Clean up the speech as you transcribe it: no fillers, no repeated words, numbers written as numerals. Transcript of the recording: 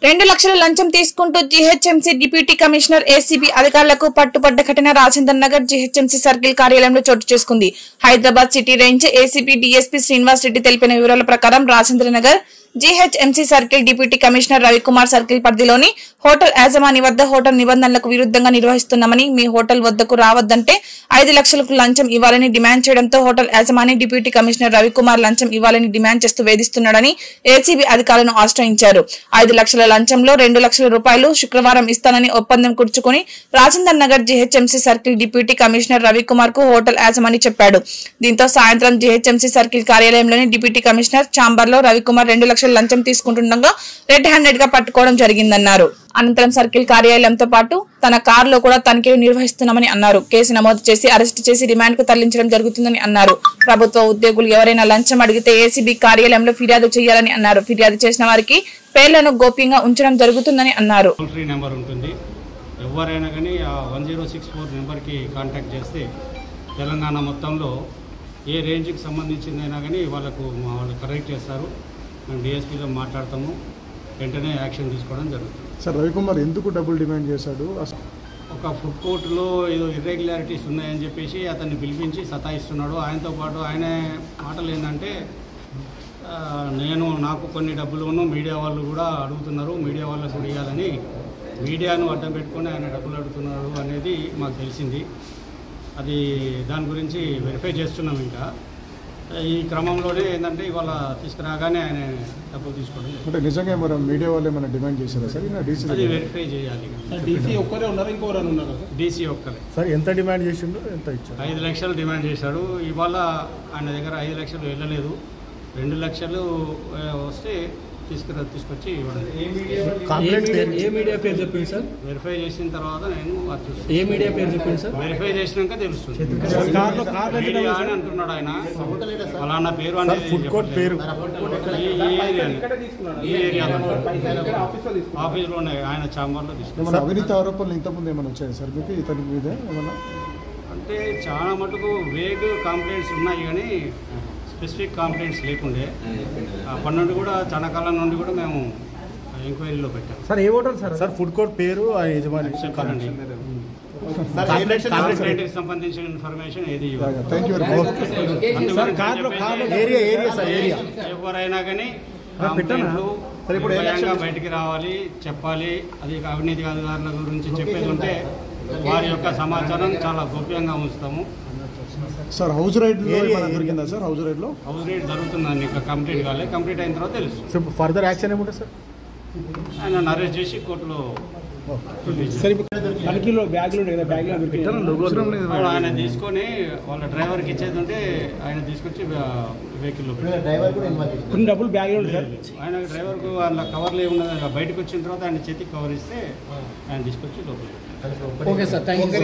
2 లక్షల లంచం తీసుకుంటూ జీహెచ్ఎంసీ డిప్యూటీ కమిషనర్ ఏసీబీ అధికారులకు పట్టుబడ్డ ఘటన రాజేంద్ర నగర్ జీహెచ్ఎంసీ సర్కిల్ కార్యాలయంలో చోటు చేసుకుంది. Hyderabad city range ACB DSP Srinivas Reddy తెలిపిన వివరాల ప్రకారం Rajendra Nagar GHMC circle deputy commissioner Ravikumar circle పరిధిలోని హోటల్ యాజమాని వద్ద హోటల్ నిబంధనలకు విరుద్ధంగా నిర్వహిస్తున్నామని, మీ హోటల్ వద్దకు రావద్దంటే 5 లక్షలకు లంచం ఇవ్వాలని డిమాండ్ చేయడంతో హోటల్ యాజమాని డిప్యూటీ కమిషనర్ రవికుమార్ లంచం ఇవ్వాలని డిమాండ్ చేస్తూ వేధిస్తున్నాడని ఏసీబీ అధికారులను ఆశ్రయించారు. 5 లక్షల లంచంలో 2 లక్షల రూపాయలు శుక్రవారం ఇస్తానని ఒప్పందం కుదుర్చుకుని Rajendra Nagar GHMC circle deputy commissioner Ravikumar కు హోటల్ యాజమాని చెప్పాడు. దీంతో సాయంత్రం జీహెచ్ఎంసీ సర్కిల్ కార్యాలయంలోని డిప్యూటీ కమిషనర్ ఛాంబర్ లో రవికుమార్ 2 లక్షల లంచం తీసుకుంటుండగా రెడ్ హ్యాండెడ్ గా పట్టుకోవడం జరిగిందన్నారు. అనంతరం సర్కిల్ కార్యాలయంతో పాటు తన కారులో కూడా తనిఖీలు నిర్వహిస్తున్నామని అన్నారు. కేసు నమోదు చేసి అరెస్టు చేసి రిమాండ్ కు తరలించడం జరుగుతుందని అన్నారు. ప్రభుత్వ ఉద్యోగులు ఎవరైనా లంచం అడిగితే ఏసీబీ కార్యాలయంలో ఫిర్యాదు చేయాలని అన్నారు. ఫిర్యాదు చేసిన వారికి పేర్లను గోప్యంగా ఉంచడం జరుగుతుందని అన్నారు. ఎవరైనా కానీ 1064 నెంబర్కి కాంటాక్ట్ చేస్తే తెలంగాణ మొత్తంలో ఏ రేంజ్కి సంబంధించిందైనా కానీ వాళ్ళు కరెక్ట్ చేస్తారు. మేము డిఎస్పీతో మాట్లాడతాము, వెంటనే యాక్షన్ తీసుకోవడం జరుగుతుంది. సార్, రవికుమార్ ఎందుకు డబ్బులు డిమాండ్ చేశాడు? ఒక ఫుడ్ కోర్టులో ఏదో ఇర్రెగ్యులారిటీస్ ఉన్నాయని చెప్పేసి అతన్ని పిలిపించి సతాయిస్తున్నాడు. ఆయనతో పాటు ఆయన మాటలు ఏంటంటే, నాకు కొన్ని డబ్బులు మీడియా వాళ్ళు కూడా అడుగుతున్నారు, మీడియా వాళ్ళకు కూడా ఇవ్వాలని మీడియాను అడ్డం పెట్టుకొని ఆయన డబ్బులు అడుగుతున్నారు అనేది మాకు తెలిసింది. అది దాని గురించి వెరిఫై చేస్తున్నాం. ఇంకా ఈ క్రమంలోనే ఏంటంటే ఇవాళ తీసుకురాగానే ఆయన డబ్బులు తీసుకోవడం. అంటే నిజంగా మరి మీడియా వాళ్ళు ఏమైనా డిమాండ్ చేశారా సార్? అది వెరిఫై చేయాలి. డీసీ ఒక్కరే ఉన్నారు, ఇంకోరు ఉన్నారు? డీసీ ఒక్కరే. సార్, ఎంత డిమాండ్ చేసిండు? ఎంత ఇచ్చారు? 5 లక్షలు డిమాండ్ చేశాడు. ఇవాళ ఆయన దగ్గర 5 లక్షలు వెళ్ళలేదు. 2 లక్షలు వస్తే తీసుకొచ్చి ఇవ్వడం. ఏ మీడియా పేరు చెప్పింది సార్? వెరిఫై చేసిన తర్వాత నేను ఏ మీడియా పేరు చెప్పింది సార్? వెరిఫై చేసినాక తెలుస్తుంది. మీడియా అని అంటున్నాడు ఆయన. అలాన్న పేరు అనేది ఈ ఏరియాలో ఆఫీస్లోనే ఆయన ఛాంబర్లో తీసుకున్నాను. అవినీతి ఆరోపణలు ఇంతకుముందు ఏమైనా వచ్చాయి సార్ మీకు ఇతని మీద ఏమన్నా? అంటే చాలా మటుకు వేగ్ కంప్లైంట్స్ ఉన్నాయి కానీ స్పెసిఫిక్ కంప్లైంట్స్ లేకుండే. అప్పటి నుండి కూడా చాలా కాలం నుండి కూడా మేము ఎంక్వైరీలో పెట్టాం. సార్, ఏ hotel sir? Sir, food court పేరు యజమాని చెప్పాలండి. సంబంధించిన ఇన్ఫర్మేషన్ ఏది ఎవరైనా కానీ బయటికి రావాలి, చెప్పాలి. అది అవినీతి అధికారుల గురించి చెప్పేది ఉంటే వారి యొక్క సమాచారం చాలా గోప్యంగా ఉంచుతాము. సార్, హౌస్ రైడ్ దొరికిందా సార్? హౌస్ రైడ్ జరుగుతుందండి. ఇంకా కంప్లీట్ కాలేదు. కంప్లీట్ అయిన తర్వాత తెలుసు. ఫర్దర్ యాక్షన్ ఏముంటుంది సార్? ఆయన అరెస్ట్ చేసి కోర్టులో ఆయన తీసుకొని వాళ్ళ డ్రైవర్కి ఇచ్చేది ఉంటే ఆయన తీసుకొచ్చి వెహికల్లో డబ్బులు బ్యాగ్ ఆయన డ్రైవర్కు వాళ్ళ కవర్లు ఏమున్నది బయటకు వచ్చిన తర్వాత ఆయన చేతికి కవర్ ఇస్తే ఆయన తీసుకొచ్చి లోపల. Okay sir, thank you.